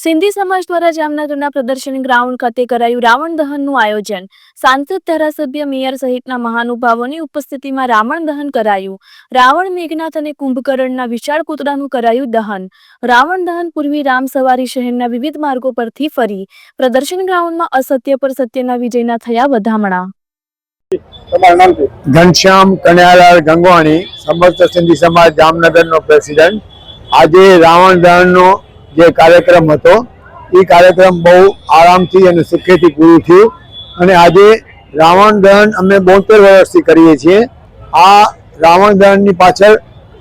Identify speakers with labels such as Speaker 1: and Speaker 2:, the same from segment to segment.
Speaker 1: સિંધી સમાજ દ્વારા જામનગરના પ્રદર્શન ગ્રાઉન્ડ ખાતે કરાયું રાવણ દહનનું આયોજન। સાંસદ, ધારાસભ્ય, મેયર સહિતના મહાનુભાવોની ઉપસ્થિતિમાં રાવણ દહન કરાયું। રાવણ, મેઘનાથ અને કુંભકર્ણના વિશાળ પૂતળાનું કરાયું દહન। રાવણ દહન પૂર્વે રામ સવારી શહેરના વિવિધ માર્ગો પરથી ફરી પ્રદર્શન ગ્રાઉન્ડમાં અસત્ય પર સત્યના વિજયના થયા વધામણા।
Speaker 2: घनश्याम कन्हैयालाल गंगवाणी समस्त सिंधी समाज जामनगर नो प्रेसिडेंट। आज रावण दहन नो जे कार्यक्रम हतो ई कार्यक्रम बहु आराम थी अने सुखेथी पूरुं थयुं अने आजे रावण दहन अमे 72 वर्षथी करीए छीए। आ रावण दहन नी पाछळ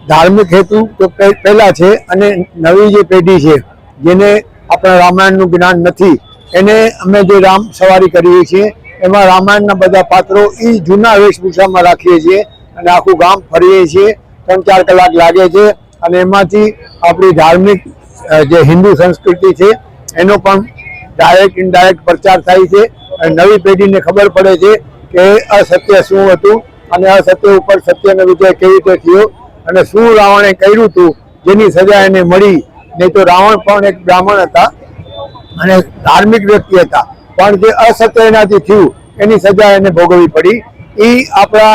Speaker 2: धार्मिक हेतु तो पहेला छे अने नवी जे पेढ़ी छे जेने आपणा रामायणनुं ज्ञान नथी एने अमे जे राम सवारी करीए छीए एमां रामायणना बधा पात्रो ई जूना वेशभूषामां राखीए छीए अने आखुं गाम फरीए छीए। 3-4 कलाक लागे छे अने एमांथी आपणी धार्मिक जे हिंदू संस्कृति है एनो पण डायरेक्ट इनडायरेक्ट प्रचार थाय छे अने नवी पेढ़ी ने खबर पड़े छे के असत्य शुं हतुं अने असत्य उपर सत्यनो विजय केवी रीते थयो अने शुं रावणे कर्युं हतुं जेनी सजा एने मळी। नहीं तो रावण पण एक ब्राह्मण हता अने धार्मिक व्यक्ति हता पण जे असत्य एनाथी थयुं एनी सजा एने भोगवी पड़ी। ई आपणा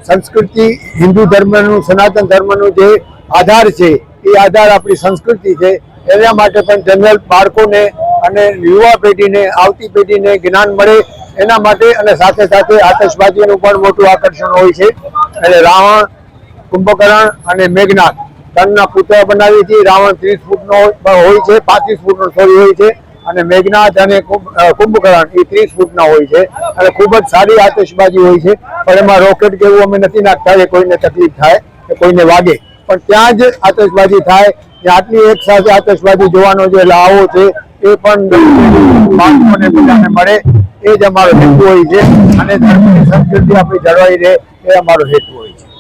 Speaker 2: संस्कृति हिंदू धर्मनुं सनातन धर्मनुं जे आधार छे ई आधार आपणी संस्कृति छे एना माटे पण जनरल बाळकोने अने युवा पेढ़ीने आवती पेढ़ीने ज्ञान मळे एना माटे अने साथे साथे आतशबाजीनुं पण मोटुं आकर्षण होय छे। એટલે રાવણ, કુંભકર્ણ અને મેઘનાથ ત્રણના પુતળા બનાવી છે। રાવણ 30 ફૂટનો હોય છે, 35 ફૂટનો સોરી હોય છે અને મેઘનાથ અને કુંભકર્ણ એ 30 ફૂટના હોય છે અને ખૂબ જ સારી આતશબાજી હોય છે। પણ એમાં રોકેટ કે એવું અમે નથી નાખતા કે કોઈને તકલીફ થાય કે કોઈને વાગે, પણ ત્યાં જ આતશબાજી થાય। આટલી એક સાથે આતશબાજી જોવાનો જે લાવો છે એ પણ બાળકોને બધાને મળે એ જ અમારો હેતુ હોય છે અને ધર્મની સંસ્કૃતિ આપણી જળવાઈ રહે એ અમારો હેતુ હોય છે।